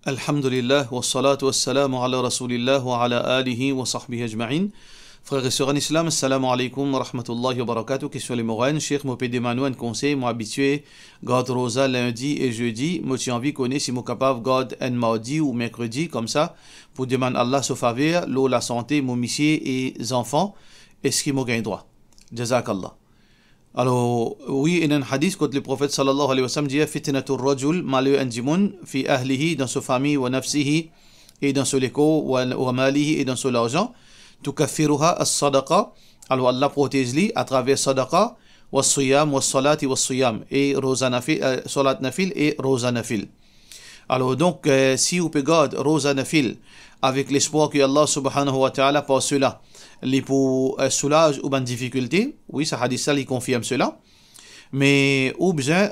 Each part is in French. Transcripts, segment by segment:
Alhamdulillah, wa salatu wa salamu ala rasulillah wa ala alihi wa sahbihi ajma'in. Frères et sœurs en islam, assalamu alaikum wa rahmatullahi wa barakatuh. Question les moraines, Cheikh Mopé Manou, conseil, moi habitué, God Rosa lundi et jeudi, moi tu envie connaître si moi capable God en mardi ou mercredi, comme ça, pour demander Allah sa faveur, l'eau, la santé, mon monsieur et les enfants, est-ce qu'il m'a gagné droit? Jazakallah. Alors, oui, il y a un hadith quand le prophète sallallahu alayhi wa sallam dit Fitnatul rajul, malheur anjimun, fi ahlihi, dans sa famille, wa nafsihi, et dans son écho, wa malihi, et dans son argent, tukaffiruha as-sadaqa, alors Allah protège-li à travers sadaqa, wa siyam, wa salati, wa siyam, et rosa nafil, salat nafil, et rosa nafil. Alors donc, si vous pouvez garder rosa nafil, avec l'espoir que Allah subhanahu wa ta'ala, par cela, les pour soulage ou bonne difficulté, oui, ça hadith ça, il confirme cela. Mais ou besoin,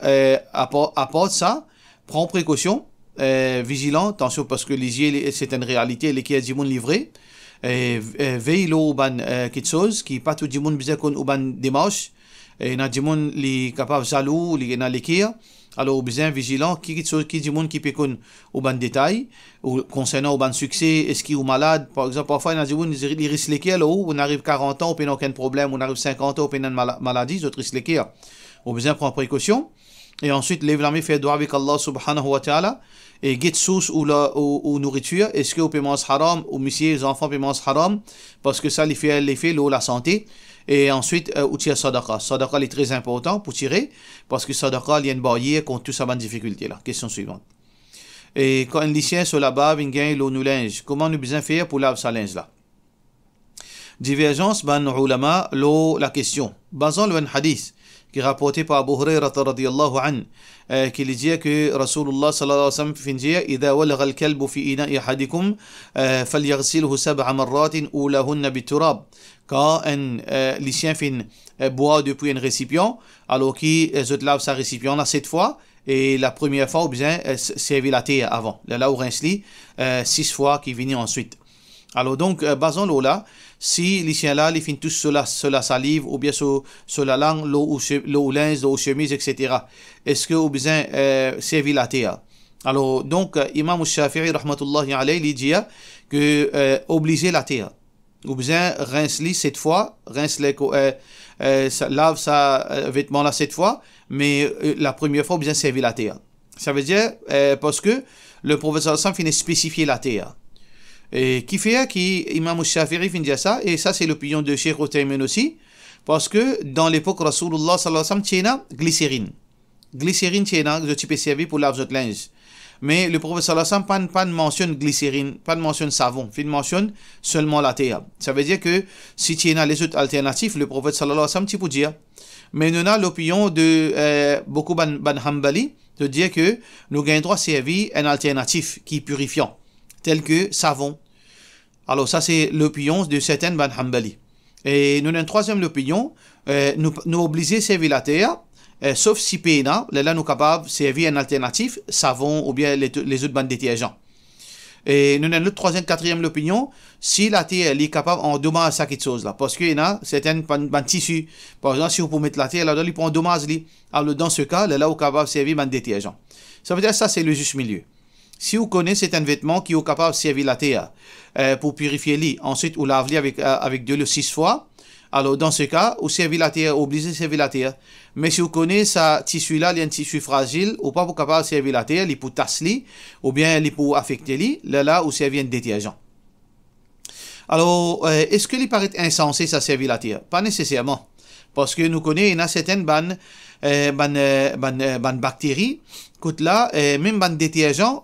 à part ça, prends précaution, vigilant, attention parce que les c'est une réalité, les qui a du monde livré, veille l'eau ban quelque chose, qui pas tout du monde besoin qu'on ou ban démarche, et n'a du monde les capable jaloux, les n'a les qui. Alors, bien vigilant, qui du monde qui peut connaître au ban détail, ou concernant au ban succès, est-ce qu'il est malade, par exemple, parfois, il y a des gens qui risquent lesquels, on arrive 40 ans, on n'a aucun problème, on arrive 50 ans, on a une maladie, d'autres risquent lesquels. On besoin prendre précaution, et ensuite, lève la main, fait doigt avec Allah subhanahu wa ta'ala, et guette source ou nourriture, est-ce que on peut manger haram, ou monsieur, les enfants peuvent manger haram, parce que ça, il fait l'effet, l'eau, la santé. Et ensuite, outil sadaqa. Sadaqa est très important pour tirer, parce que sadaqa, il y a une barrière contre toute sa bonne difficulté là. Question suivante. Et quand un lycéen sur la barbe, il gagne l'eau nous linge. Comment nous besoin faire pour laver sa linge là? Divergence, ban ulama, l'eau, la question. Basant le hadith, qui est rapporté par Abu Hurairah radiyallahu anhu, qui dit que Rasulullah sallallahu alayhi wa sallam fin dire إذا ولغ الكلب في إناء أحدكم فليغسله 7 مرات أولهن بالتراب. Quand un lycéen fin boit depuis un récipient, alors qu'il lave sa récipient là 7 fois, et la première fois, ou bien servir la terre avant. Là où rince-li 6 fois qui vient ensuite. Alors donc, basons l'eau là, si lycéen là, il finit tous sur la salive, ou bien sur la langue, l'eau au linge, l'eau aux chemises, etc. Est-ce que ou bien servir la terre? Alors donc, Imam Shafi'i, rahmatullahi alayhi, il dit que obliger la terre. Ou bien rince-li 7 fois, lave sa vêtement là 7 fois, mais la première fois, ou bien servir la terre. Ça veut dire, parce que le professeur Sam finit spécifier la terre. Et qui fait qu'Imam Shafi'i finit dire ça, et ça c'est l'opinion de Cheikh Uthaymeen aussi, parce que dans l'époque Rasulullah sallallahu alayhi wa sallam tiena glycérine. Glycérine tiena, je peux servir pour laver votre linge. Mais le prophète sallallahu alayhi wa sallam pas de mentionne glycérine, pas de mentionne savon, il mentionne seulement la terre. Ça veut dire que si tu as les autres alternatifs, le prophète sallallahu alayhi wa sallam tu peux dire. Mais nous avons l'opinion de beaucoup ban Hanbali de dire que nous gagnons droit à servir un alternatif qui est purifiant, tel que savon. Alors ça c'est l'opinion de certaines ban Hanbali. Et nous avons une troisième opinion, nous obliger à servir la terre. Sauf si PNA, là nous sommes capables de servir un alternatif, savon ou bien les autres bandes détergents. Et nous avons l'autre troisième, quatrième l'opinion, si la terre est capable d'endommager ça quelque chose là, parce qu'il y a certaines bandes tissus, par exemple si vous pouvez mettre la terre là-dedans, il peut endommager. Alors dans ce cas, là vous êtes capable de servir bandes détergents. Ça veut dire que ça c'est le juste milieu. Si vous connaissez certains vêtements qui sont capables de servir la terre pour purifier l'eau, ensuite vous lavez avec de l'eau 6 fois, alors dans ce cas, vous servez la terre, obligé de servir la terre. Mais si vous connaissez ce tissu-là, il y a un tissu fragile, ou pas vous capable de servir la terre, il peut tasser, ou bien il peut affecter, là, vous servez un détergent. Alors, est-ce que il paraît insensé ça servir la terre? Pas nécessairement. Parce que nous connaissons, il y a certaines bactéries, écoute là, même ban détergent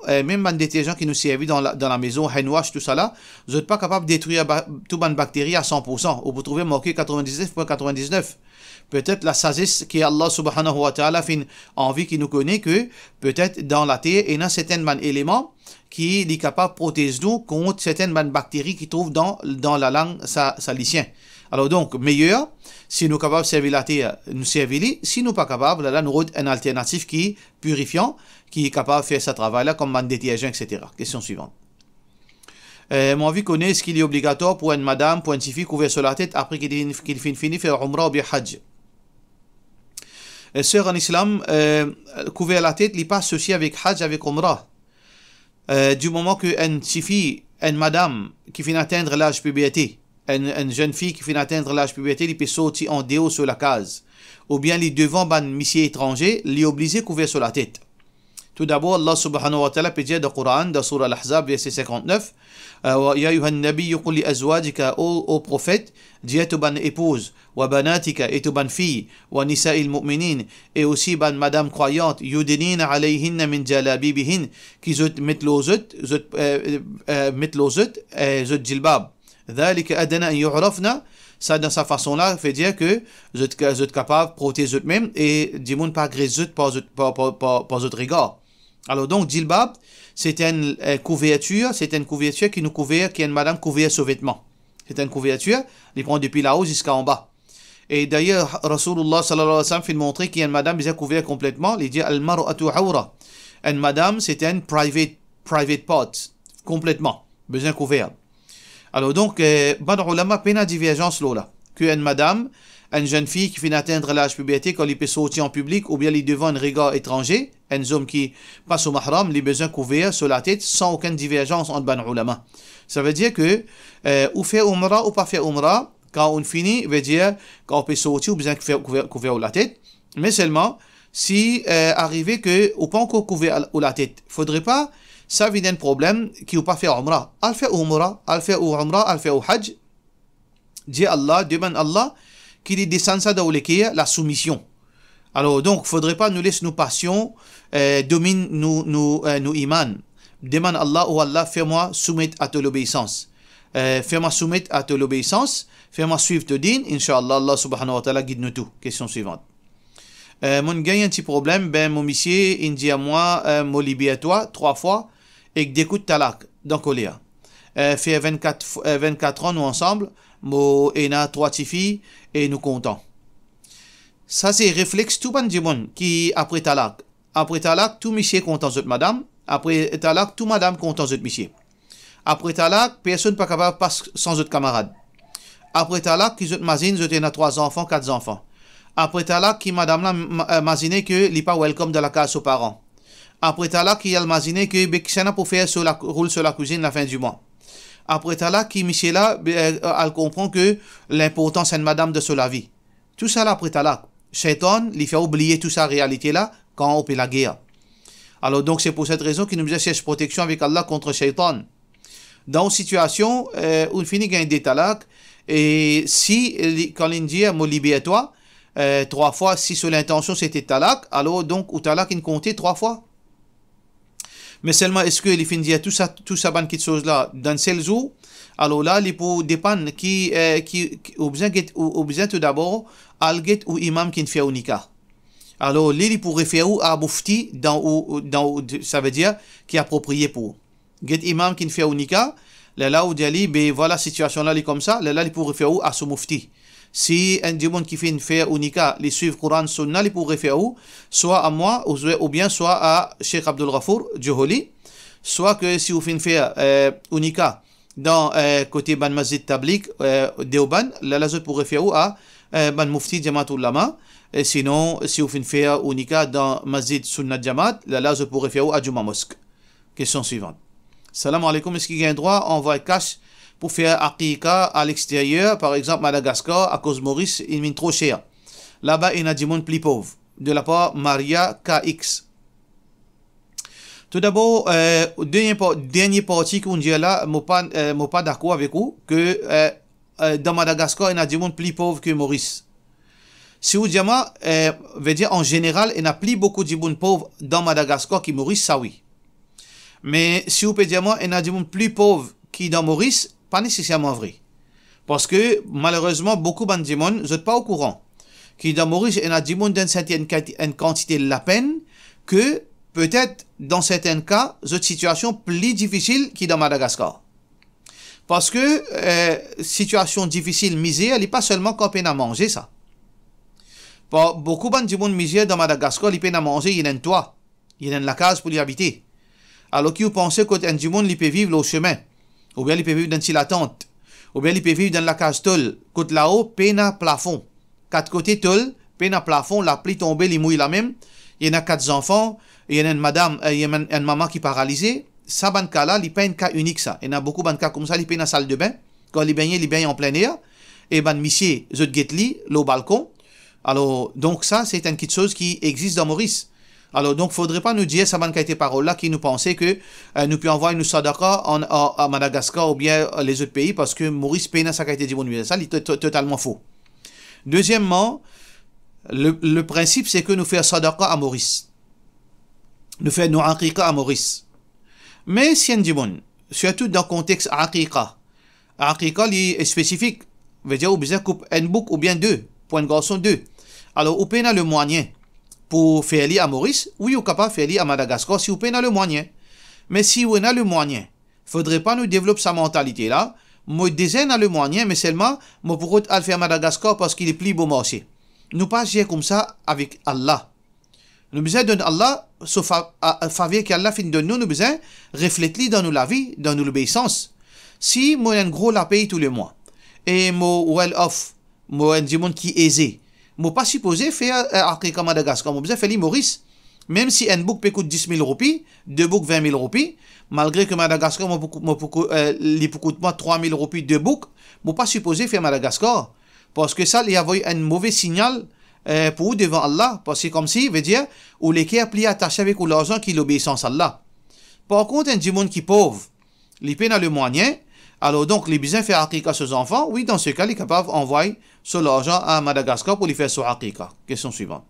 qui nous servent dans la maison, hand wash, tout ça là, vous n'êtes pas capable de détruire tout ban bactéries à 100%. Vous trouvez marqué 99,99. Peut-être la sagesse qui est Allah subhanahu wa ta'ala fait envie qui nous connaît que peut-être dans la terre, il y a certains éléments qui est capable de protéger nous contre certaines bactéries qui trouvent dans la langue salicien. Alors donc, meilleur, si nous sommes capables de servir la terre, nous servir. Si nous ne sommes pas capables, là, nous avons un alternatif qui est purifiant, qui est capable de faire ce travail-là, comme un détergent, etc. Question suivante. Mon avis connaît ce qu'il est obligatoire pour une madame, pour une fille couvert sur la tête après qu'il finit faire Umrah ou bien Hajj. Sœur en islam, couvert la tête, il n'est pas associé avec Hajj, avec Umrah. du moment qu'une fille, une madame qui vient atteindre l'âge puberté, une jeune fille qui vient atteindre l'âge puberté, il peut sortir en déo sur la case. Ou bien les devant ban monsieur étranger, les obligé couvert sur la tête. Tout d'abord, Allah subhanahu wa ta'ala peut dire dans le Coran, dans Surah Al-Ahzab, verset 59, Ya yuhan nabi yuqul li azwajika, ô prophète, dis à ban épouse, wa banatika, et ban fille, wa nisa'il mu'minin, et aussi ban madame croyante, yudinina alayhinna min jalabibihin, qui zot met l'ozut, zot jilbab. Dhalika adana yu'rafna, ça dans sa façon-là fait dire que vous êtes capable de protéger eux-mêmes et du monde pas agresser par votre regard. Alors donc, djilbab, c'est une couverture qui nous couvre, qui est une madame couverte sur vêtements. C'est une couverture, il prend depuis là-haut jusqu'en bas. Et d'ailleurs, Rasulullah sallallahu alayhi wa sallam fait montrer qu'il y a une madame déjà couverte complètement, il dit al-mar'atu awra. Une madame, c'est une private part, complètement, besoin couvert. Alors donc, ban ulama peine à divergence là, qu'une madame, une jeune fille qui vient atteindre l'âge puberté, quand il peut sortir en public, ou bien il devant un regard étranger, un homme qui passe au mahram, il a besoin couvert sur la tête, sans aucune divergence entre ban ulama. Ça veut dire que, ou faire umrah ou pas faire umrah, quand on finit, veut dire, quand on peut sortir, ou besoin couvert sur la tête, mais seulement, si arrivé que, ou pas encore couvert sur la tête, faudrait pas, ça vient d'un problème qui ou pas faire umrah. Al faire umrah, al faire umrah, al faire hajj. Dit Allah, demande Allah, qu'il descende ça dans la soumission. Alors donc, il faudrait pas nous laisser nos passions dominer nos iman. Demande Allah, oh Allah, fais-moi soumettre à l'obéissance. Fais-moi soumettre à l'obéissance. Fais-moi suivre te din. Inch'Allah, Allah subhanahu wa ta'ala guide nous tout. Question suivante. Mon gagne un petit problème, ben mon monsieur, il dit à moi, mon libé à toi, 3 fois, et que d'écoute talak, dans Coléa. Fait 24 ans, nous ensemble, moi, et na 3 filles, et nous comptons. Ça, c'est réflexe tout ban monde qui, après talak. Après talak, tout monsieur content de madame. Après talak, tout madame content de monsieur. Après talak, personne pas capable de passer sans autre camarade. Après talak, qui autres mazine, ils ont 3 enfants, 4 enfants. Après talak, qui madame là mazine que il pas welcome dans la case aux parents. Après talak, qui a imaginé que Bekisana pour faire roule sur la cuisine la fin du mois. Après talak, qui monsieur là, elle comprend que l'important c'est une madame de sur la vie. Tout ça là après talak. Shaitan, il fait oublier toute sa réalité là quand on fait la guerre. Alors donc c'est pour cette raison qu'il nous dit cherche protection avec Allah contre Shaitan. Dans une situation où il finit gagner des talak, et si quand il dit moi libère toi 3 fois, si sur l'intention c'était talak, alors donc ou talak il comptait 3 fois. Mais seulement est-ce que il finit tout ça ban quelque chose là dans seul jour, alors là il peut dépendre qui au besoin tout d'abord al get ou imam qui fait unika. Alors il pourrait faire à mufti dans ça veut dire qui est approprié pour get imam qui fait unika. Là où dit ben voilà situation là comme ça, là il pourrait faire à ce mufti. Si un démon qui fait une faire unika, les suivre Coran Sunna, il pourrait faire soit à moi, ou bien soit à Cheikh Abdul Ghafour Joholi, soit que si vous faites une faire unika dans côté Ban Masjid Tablik, Deoban, là je pourrais faire à Ban Mufti Jamaat Ulama, sinon si vous faites une faire unika dans Masjid Sunnat Jamaat, là je pourrais faire à Juma Mosque. Question suivante. Salam alaikum, est-ce qu'il y a un droit à envoyer cash pour faire aqiqa à l'extérieur, par exemple Madagascar, à cause Maurice, il mine trop cher. Là-bas, il y a du monde plus pauvre. De la part Maria KX. Tout d'abord, dernier parti qu'on dit là, je ne suis pas d'accord avec vous, que dans Madagascar, il y a du monde plus pauvre que Maurice. Si vous dites, veut dire en général, il y a plus beaucoup de monde pauvre dans Madagascar que Maurice, ça oui. Mais si vous pouvez dire, il y a du monde plus pauvre qui dans Maurice, pas nécessairement vrai. Parce que, malheureusement, beaucoup de gens ne sont pas au courant. Qui dans Maurice, il y a des gens d'une certaine quantité de la peine que, peut-être, dans certains cas, cette situation plus difficile que dans Madagascar. Parce que, situation difficile, misère, elle n'est pas seulement quand on a manger ça. Beaucoup de gens misère dans Madagascar, ils peuvent manger, il y a un toit, il y a la case pour y habiter. Alors que vous pensez qu'un gens, il peut vivre au chemin. Ou bien il peut vivre dans la tente, ou bien il peut vivre dans la case tôle. Côté là-haut, peine à plafond. 4 côtés tôle, peine à plafond, la pluie tombée, il mouille la même. Il y en a 4 enfants, il y en a une madame, il y a une maman qui est paralysée, ça, ban cas là, il pas un cas unique ça. Il y a beaucoup de cas comme ça, il pas dans la salle de bain. Quand il baigne en plein air. Et ban monsieur, zot getli, le balcon. Alors, donc ça, c'est une petite chose qui existe dans Maurice. Alors, donc, faudrait pas nous dire, ça ban été parole là, qui nous pensait que nous pouvons envoyer une sadaqa à Madagascar ou bien les autres pays parce que Maurice paye dans sa qualité du monde universel. Il est totalement faux. Deuxièmement, le principe, c'est que nous faisons sadaqa à Maurice. Nous faisons nos aqiqa à Maurice. Mais si on dit bon, surtout dans le contexte aqiqa, aqiqa est spécifique. Veut dire, ou bien coupe un bouc ou bien deux, pour un garçon deux. Alors, ou bien le moyen pour faire li à Maurice, oui, ou capable de faire li à Madagascar, si ou bien le moyen. Mais si on a le moyen, faudrait pas nous développer sa mentalité là. Moi, désigne le moyen, mais seulement, moi, pour le faire à Madagascar parce qu'il est plus beau marché. Nous pas agir comme ça avec Allah. Nous besoin de Allah, sauf à faveur qu'Allah fin de nous, nous besoin refléter dans nous la vie, dans nous l'obéissance. Si moi, un gros la paye tous les mois, et moi, well off, moi, un monde qui est aisé, moi, pas supposé faire Aqiqa Madagascar, moi, besoin faire li Maurice. Même si un bouc peut coûter 10 000 roupies, deux boucs 20 000 roupies, malgré que Madagascar, moi, coûte moi 3 000 roupies, deux boucs, moi, pas supposé faire Madagascar. Parce que ça, il y a un mauvais signal pour vous devant Allah. Parce que comme si, veut dire, ou les qui appliquent attaché avec l'argent qui l'obéissance à Allah. Par contre, un monde qui est pauvre, il peine le moyen, alors donc, les besoins faire Aqiqa à ses enfants, oui, dans ce cas, il est capable d'envoyer son argent à Madagascar pour lui faire son Aqiqa. Question suivante.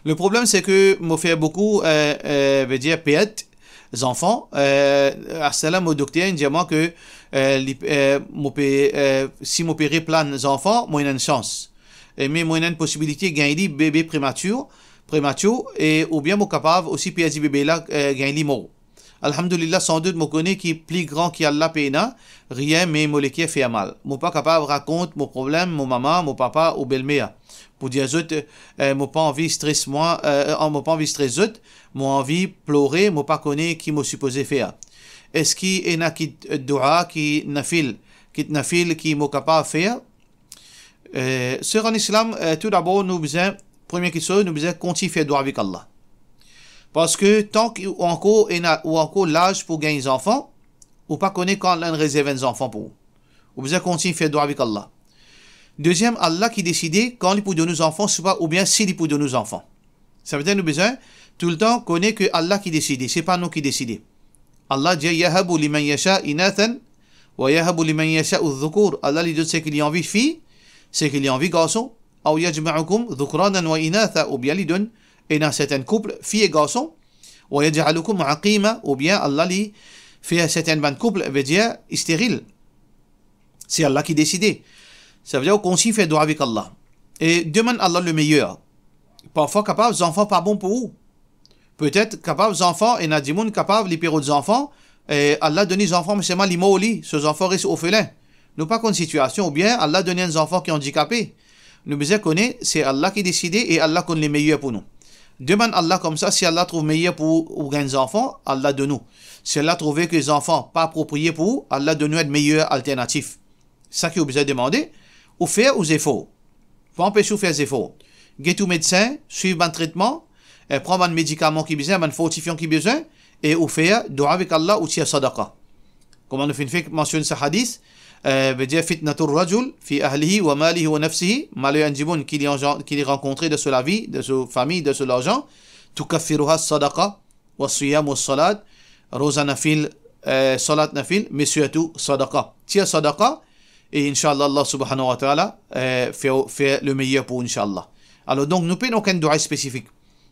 Le problème, c'est que moi fais beaucoup, veut dire, payer les enfants. À cela, mon docteur dit moi que si mon père plein les enfants, moi j'ai une chance. Mais moi j'ai une possibilité de gagner bébé prématuré, et ou bien moi capable aussi payer ce bébé là gagner mort. Alhamdulillah, sans doute, je connais qui est plus grand qu'Allah péna, rien, mais moi qui fait mal. Moi pas capable de raconter mon problème, mon maman, mon papa ou belle-mère. Pour dire autres, moi pas envie de stress moi, moi pas envie de stress autres, moi envie de pleurer, moi pas connaît qui m'a supposé faire. Est-ce qu'il y a qui doua, qui nafil, qui m'a capable de faire? Sur en islam, tout d'abord, nous besoin, première chose, nous besoin continuer à faire doua avec Allah. Parce que tant qu'on encore l'âge pour gagner des enfants, ou pas connaître quand on réserve des enfants pour vous. Vous besoin continuer à faire doua avec Allah. Deuxième, Allah qui décide quand il peut donner nos enfants, ou bien s'il peut donner nos enfants. Ça veut dire nous besoin tout le temps connaître que Allah qui décide, c'est pas nous qui décidons. Allah dit yahabu liman yasha inathan wa yahabu liman yasha adh-dhukur. Allah lui donne ce qu'il y a envie fille, ce qu'il y a envie garçon, ou yajma'ukum dhukranan wa inatha, ou bien lui donne et dans certains couples filles et garçons, wa yaj'alukum aqima, ou bien Allah lui fait certains couples veut dire stérile. C'est Allah qui décide. Ça veut dire qu'on s'y fait doua avec Allah. Et demande à Allah le meilleur. Parfois, capable, les enfants pas bons pour vous. Peut-être, capable, les enfants, et n'a dit moun capable, les périodes des enfants, et Allah donne les enfants, mais c'est mal, les mots au lit, ces enfants restent orphelins. Nous pas qu'une situation, ou bien Allah donne des enfants qui sont handicapés. Nous besoin connaître, c'est Allah qui décide et Allah connaît les meilleurs pour nous. Demande Allah comme ça, si Allah trouve meilleur pour gagner des enfants, Allah donne nous. Si Allah trouve que les enfants pas appropriés pour vous, Allah donne nous une meilleure alternative. C'est ça qu'il a besoin de demander. Ou faire aux efforts. Pas empêcher de faire des efforts. Get au médecin, suivre un traitement, prendre un médicament qui besoin, un fortifiant qui besoin, et ou faire doua avec Allah ou tirer sadaqa. Comme on a fait mentionner ce hadith, veut dire fitnatur rajul fi ahlihi wa malihi wa nafsihi, malheur un djiboun qu'il est rencontré de sa vie, de sa famille, de son argent, tukaffiruha sadaqa, wa siyam wa salat, rosa nafil, salat nafil, mais surtout sadaqa. Tirer sadaqa, et Inch'Allah, Allah subhanahu wa ta'ala fait le meilleur pour Inch'Allah. Alors donc, nous n'avons aucun doua spécifique,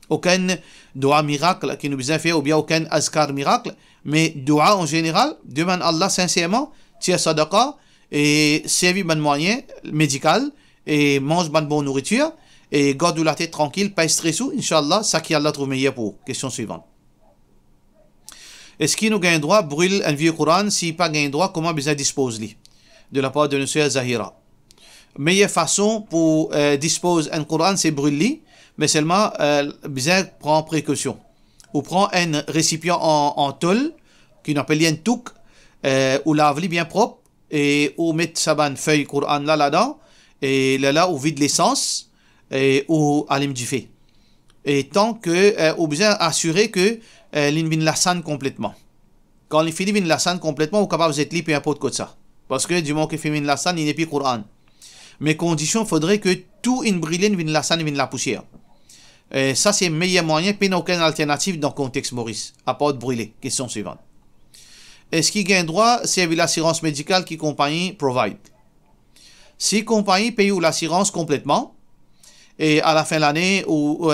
aucun doua miracle qui nous besoin faire, ou bien aucun azkar miracle, mais doua en général, demande Allah sincèrement, tire sadaqa, et servi bon moyen médical, et mange bonne nourriture, et garde la tête tranquille, pas stressé, Inch'Allah, ça qui Allah trouve meilleur pour. Question suivante. Est-ce qu'il nous gagne droit brûle un vieux Coran, si pas gagne droit, comment besoin dispose-lui? De la part de M. Zahira. Meilleure façon pour disposer un Coran, c'est brûler, mais seulement bien prendre précaution. Ou prendre un récipient en tôle, qu'on appelle un touk, ou lave-le bien propre, et ou mettre sa bonne feuille Coran là-dedans, et là, ou vide l'essence, et ou allume du feu. Et tant que, ou bien assurer que l'in la san complètement. Quand il finit la san complètement, vous êtes capable d'être libre peu importe quoi ça. Parce que du moment que finit la san, il n'est plus Coran. Mais condition, il faudrait que tout in brûle vin la san, vin la poussière. Ça, c'est le meilleur moyen, puis il n'y a aucune alternative dans le contexte Maurice, à part de brûler. Question suivante. Est-ce qu'il gagne droit, c'est l'assurance médicale qui compagnie provide? Si compagnie paye ou l'assurance complètement, et à la fin de l'année, ou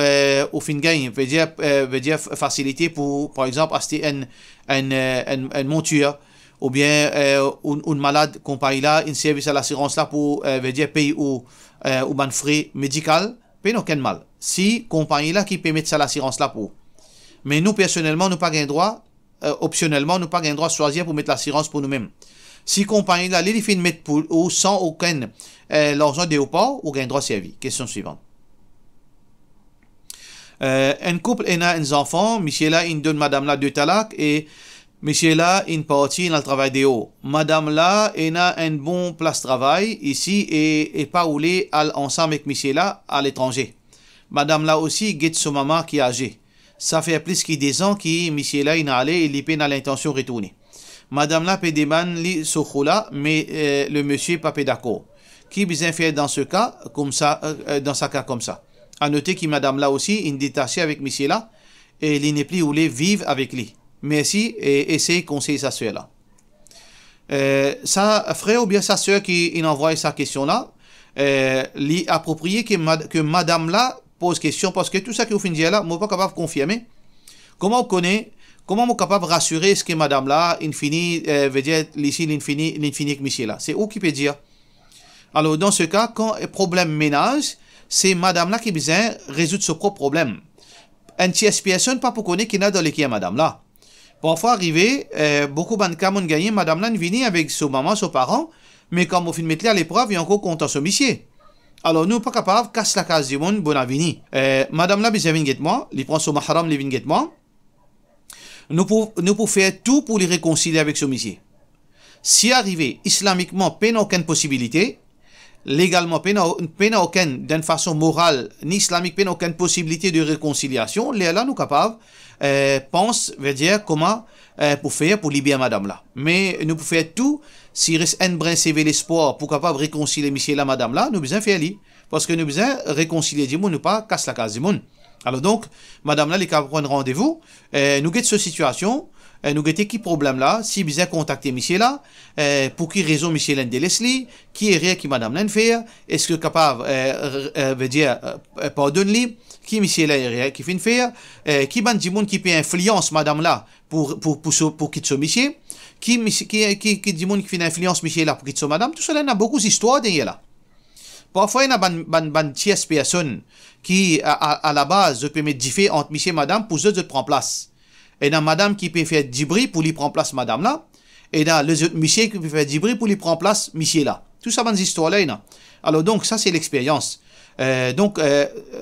au fin de gagne, veut dire facilité pour, par exemple, acheter une monture, ou bien une malade compagnie là, un service à l'assurance là pour, veut dire payer ou ban frais médical, paye aucun mal. Si compagnie là qui permet ça l'assurance là pour. Mais nous, personnellement, nous pas gain droit, optionnellement, nous pas gain droit de choisir pour mettre l'assurance pour nous-mêmes. Si compagnie là, les fait mettre pour ou sans aucun l'argent de pas, ou gain droit servi. Question suivante. Un couple a un enfant, monsieur là, il donne madame là 2 talaks et monsieur là, il partit dans le travail de haut. Madame là, il a un bon place de travail ici et pas roulé ensemble avec monsieur là à l'étranger. Madame là aussi, guette son maman qui est âgée. Ça fait plus que 10 ans que monsieur là, il est allé et il a l'intention de retourner. Madame là peut demander li soukhoula, mais le monsieur pas d'accord. Qui besoin faire dans ce cas comme ça, dans ce cas comme ça. À noter que madame là aussi, il est détaché avec monsieur là et il n'est plus voulu vivre avec lui. Merci et essayez de conseiller sa soeur là. Sa frère ou bien sa soeur qui envoie sa question là, lui approprié que madame là pose question parce que tout ça que vous finissez là, moi pas capable de confirmer. Comment on connaît, comment on est capable de rassurer ce que madame là, infini, veut dire ici l'infini avec monsieur là. C'est où qui peut dire. Alors dans ce cas, quand problème ménage, c'est madame là qui besoin résoudre ce propre problème. Une tierce personne pas pour connaître qui n'a dans l'équipe madame là. Parfois arrivé, beaucoup de cas ont gagné, madame là vient avec son maman, son parent, mais quand on finit de mettre à l'épreuve, il y a encore content ce monsieur. Alors nous pas capable casse la case du monde bon avini. Madame là besoin venir moi, il prend son mahram, il vient moi. Nous pouvons faire tout pour les réconcilier avec ce monsieur. Si arrivé islamiquement, peine aucune possibilité. Légalement, peine aucune, d'une façon morale, ni islamique, peine aucune possibilité de réconciliation, là, nous capables, pense, veut dire, comment, pour faire, pour libérer madame là. Mais, nous pouvons faire tout, s'il reste un brin CV l'espoir, pour capable réconcilier monsieur là, madame là, nous besoin faire lui. Parce que nous besoin réconcilier du monde, nous pas casse la case du monde. Alors donc, madame là, les capables prendre rendez-vous, nous guettons cette situation, nous guettons qui problème là, si besoin contacter monsieur là, pour qui raison monsieur l'en délaisse-lui, qui est rien qui madame l'en fait, est-ce que capable, veut dire, pardonne-lui, qui monsieur là est rien qui fait faire, qui ban du monde qui peut influence madame là pour quitter ce monsieur, qui du monde qui fait influence monsieur là pour quitter ce madame, tout cela, il y a beaucoup d'histoires derrière là. Parfois, il y a une tierce personne qui, à la base, peut mettre différer entre monsieur et madame pour eux de prendre place. Et dans madame qui peut faire du bruit pour lui prendre place madame là. Et dans les autres monsieur qui peut faire du bruit pour lui prendre place monsieur là. Tout ça, dans histoires là. Alors, donc, ça, c'est l'expérience. Donc,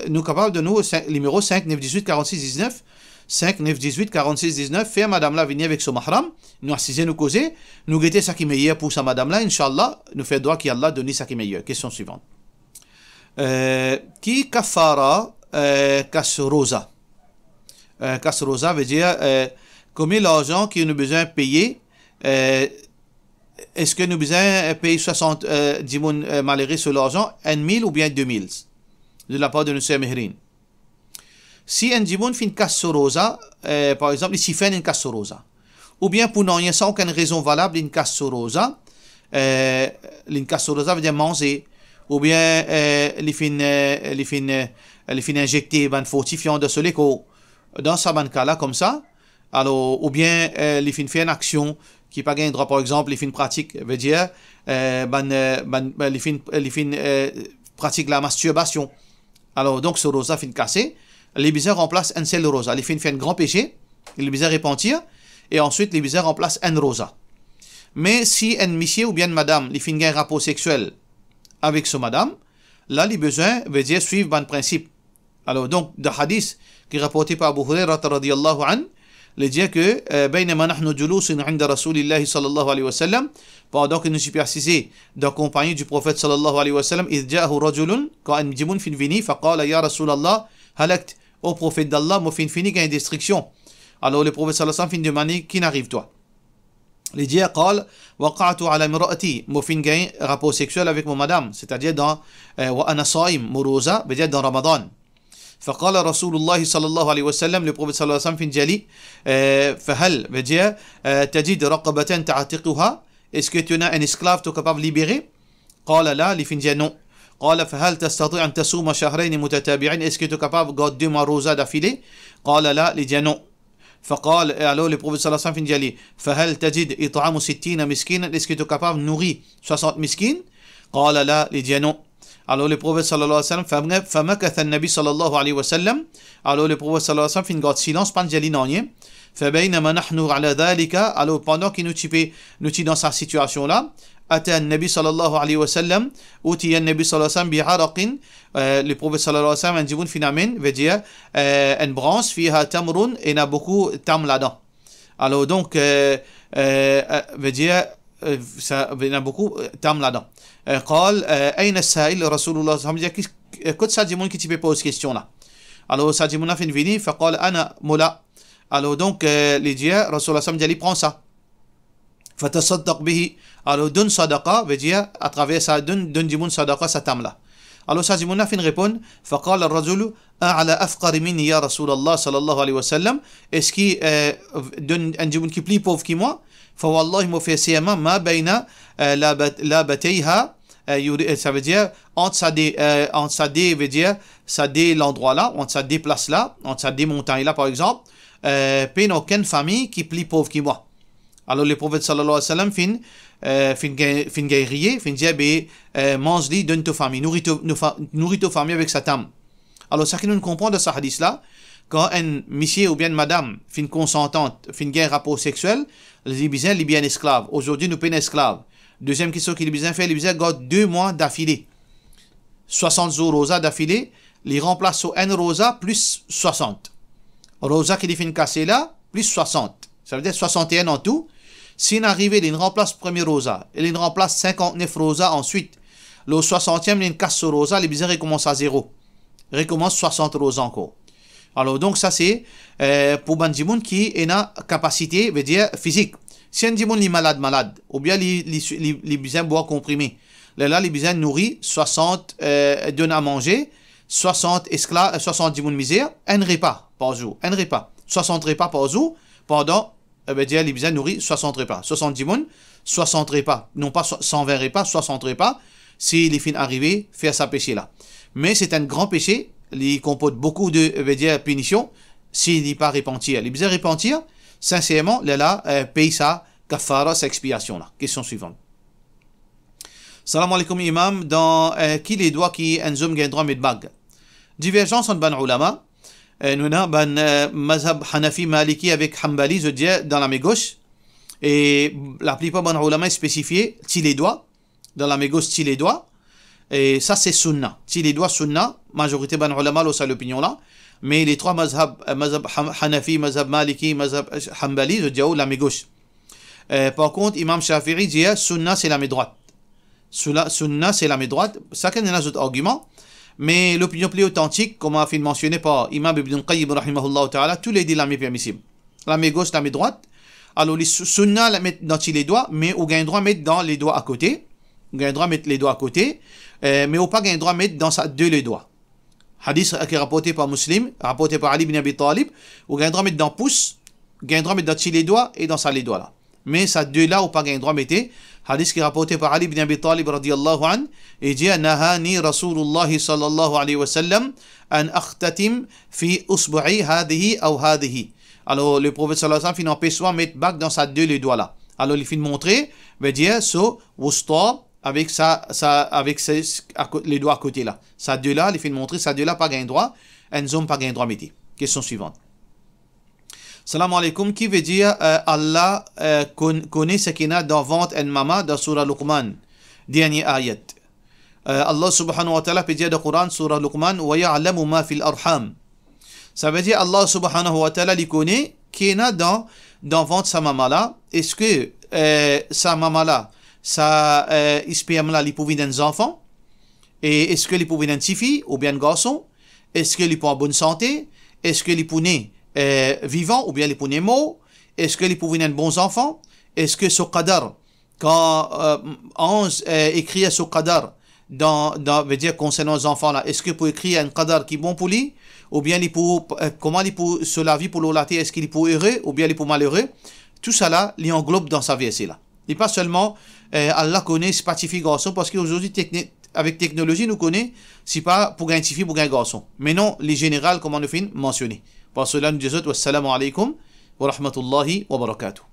nous capables de nous, numéro 5, 9, 18, 46, 19. 5, 9, 18, 46, 19. Faire madame là venir avec son mahram. Nous assiser, nous causer. Nous guetter ça qui est meilleur pour sa madame là. Inch'Allah, nous faire droit qu'Allah donne ça qui est meilleur. Question suivante. Qui kafara kasroza. Kasroza veut dire combien l'argent que nous besoin payer. Est-ce que nous besoin payer 60 dimoun malheureux sur l'argent 1 000 ou bien 2 000 de la part de notre Mehrin. Si un dimoun fait une kasroza, par exemple, ici fait une kasroza, ou bien pour n'en sans aucune raison valable une kasroza, veut dire manger. Ou bien les fins injectés ban fortifiant de ce l'écho dans sa banca là comme ça. Alors ou bien les fins faire une action qui pas gain droit par exemple les fins pratiques veut dire les fins pratiques la masturbation. Alors donc ce rosa fin cassé, les bizarres remplacent un seul rosa. Les fins fait un grand péché, les bizarres repentir et ensuite les bizarres remplacent un rosa. Mais si un monsieur ou bien une madame les fins gain rapport sexuel avec ce madame, là, les besoins veut dire suivre un principe. Alors, donc, le hadith qui est rapporté par Abu Hurairah radiyallahu an, il dit que, بينما نحن جلوس عند رسول الله صلى الله عليه وسلم, pendant que nous sommes persistés dans la compagnie du prophète sallallahu alayhi wa sallam, إذ جاءه رجل, quand un djimoun fin vini, فقال يا رسول الله هلكت, au prophète d'Allah, moi fin fini qu'il y a une destruction. Alors le prophète sallallahu alayhi wa sallam fin demandé qui n'arrive toi. Il dit قال وقعت على امرأتي مو fin gain rapport sexuel avec mon madame, c'est-à-dire dans وأنا صائم مروزة veut dire dans Ramadan. فقال رسول الله صلى الله عليه وسلم, le prophète صلى الله عليه وسلم fin جالي فهل veut dire تجد رقبة تعتقها, est-ce que tu as un esclave tu es capable de libérer? قال لا, les fin dit non. قال فهل تستطيع أن تصوم شهرين متتابعين, est-ce que tu es capable de garder 2 mois rosa d'affilée? قال لا, les dit non. فقال alors le prophète صلى الله عليه وسلم fin dit فهل تجد إطعام 60 مسكينا, est-ce que tu es capable de nourrir 60 مسكين? قال لا, les dit non. Alors le prophète sallallahu alayhi wa sallam فمكث النبي صلى الله عليه وسلم, alors le prophète sallallahu alayhi wa sallam fin garde silence pas de non. فبينما نحن على ذلك, alors pendant qu'il nous dans sa situation là, أتى النبي صلى الله عليه وسلم, أتي النبي صلى الله عليه وسلم بعرق, le prophète sallallahu alayhi wa sallam un phénomène veut dire une branche فيها تمر, et il y a beaucoup de tam là-dedans. Alors donc veut dire ça, il y a beaucoup de tam là-dedans. قال أين السائل رسول الله صلى الله عليه وسلم, écoute ça du monde qui te pose question là. Alors ça du monde a fait une vini, فقال أنا مولا. Alors donc les dieux Rasulullah sallam dit prends ça, فتصدق به, alors donne sadaqa, veut dire à travers ça donne du monde sadaqa ça tam là. Alors ça du monde a fait une réponse, فقال الرجل على أفقر مني يا رسول الله صلى الله عليه وسلم, est-ce qui donne un du monde qui plus pauvre que moi? فوالله ما في سيما ما بين لابتيها, ça veut dire entre ça des veut dire ça des l'endroit là, entre ça des places là, entre ça des montagnes là par exemple, pas aucune famille qui est plus pauvre que moi. Alors le prophète sallallahu alayhi wa sallam fin guerrier fin dire mange-li, donne ta famille, nourris ta famille avec sa tame. Alors ça qui nous comprend de ce hadith là, quand un monsieur ou bien une madame fin consentante fin gain rapport sexuel, les bien esclaves. Aujourd'hui nous payons esclaves. Deuxième question qu'il a fait, il a garde 2 mois d'affilée, 60 jours rosa d'affilée, les remplace sur un rosa plus 60. Rosa qui fait une cassée là, plus 60. Ça veut dire 61 en tout. S'il arrive, il remplace premier rosa, il remplace 59 rosa ensuite. Le 60e, il casse ce rosa, les bizarres recommence à 0. Il recommence 60 rosa encore. Alors donc ça c'est pour Bandimoun qui a une capacité, veut dire physique. Si un dimoun est malade, ou bien les besoins boire comprimé, là les besoins nourris, 60 donnent à manger, 60 esclaves, 60 dimoun misère, un repas par jour, 60 repas par jour, pendant, veut dire les besoins nourris, 60 repas, 60 dimoun, 60 repas, non pas 120 repas, 60 repas, si les fins arrivés, faire sa péché là. Mais c'est un grand péché, il comporte beaucoup de, veut dire, punitions, s'il n'est pas repentir. Les besoins repentir, sincèrement, là, paye sa kafara, sa expiation là. Question suivante. Salam alaikum imam, dans qui les doigts qui un zoom gain droit bag. Divergence entre ban ulama. Nous avons ban mazhab Hanafi Maliki avec Hanbali, je dis dans la main gauche. Et la plupart ban ulama est spécifié ti les doigts. Dans la main gauche ti les doigts. Et ça c'est sunna. Ti les doigts sunna. Majorité ban ulama l'ont l'opinion là. Mais les 3 mazhab Hanafi, mazhab Maliki, mazhab Hanbali, je dis la main gauche. Par contre, Imam Shafi'i dit sunna c'est la main droite. Sunna c'est la main droite. Ça qu'il y a d'autres arguments. Mais l'opinion plus authentique, comme a fait mentionné par Imam Ibn Qayyim rahimahullah ta'ala, tous les dit la main permissible. La main gauche, la main droite. Alors les sunna la mettre dans les doigts, mais on gagne droit mettre dans les doigts à côté. On gagne droit mettre les doigts à côté, mais on pas gagne droit mettre dans les doigts. Hadith qui est rapporté par Muslim, rapporté par Ali ibn Abi Talib, où gagne droit mettre dans pouce, gagne droit mettre dans les doigts et dans ça les doigts là. Mais ça deux là ou pas gagne droit mettre. Hadith qui est rapporté par Ali ibn Abi Talib radiyallahu an, et dit nahani Rasulullah sallallahu alayhi wa sallam an akhtatim fi usbu'i hadhihi ou hadhihi. Alors le prophète sallallahu alayhi wa sallam empêche soit mettre bac dans sa deux les doigts là. Alors il fait montrer, veut dire so wusta avec les doigts à côté là. Ça deux là, il fait montrer, ça deux là pas gain droit, un zoom pas gain droit métier. Question suivante. Salam alaikum, qui veut dire Allah connaît ce qu'il y a dans ventre et maman dans Surah Luqman, dernier ayat. Allah subhanahu wa ta'ala peut dire dans le Coran, Surah Luqman, wa ya'lamu ma fil arham. Ça veut dire Allah subhanahu wa ta'ala il connaît qui est dans ventre sa maman là. Est-ce que sa maman là, sa sperme là, il peut venir des enfants? Et est-ce que il peut venir une fille ou bien un garçon? Est-ce qu'il est en bonne santé? Est-ce qu'il est né vivant ou bien les pour Nemo? Est-ce que les pour venir bons enfants? Est-ce que ce qadar, quand Onze écrit ce qadar, veut dire concernant les enfants là, est-ce que pour écrire un qadar qui est bon pour lui? Ou bien il pour, comment il pour sur la vie pour l'olater, est-ce qu'il est pour heureux ou bien il est pour malheureux? Tout ça là, il englobe dans sa verset là. Et pas seulement Allah connaît spécifique garçon, parce qu'aujourd'hui avec technologie nous connaît, c'est pas pour identifier pour un garçon. Mais non, les générales comme on a fait mentionner. Pour cela nous disons wassalamu alaikum wa rahmatullahi wa barakatuh.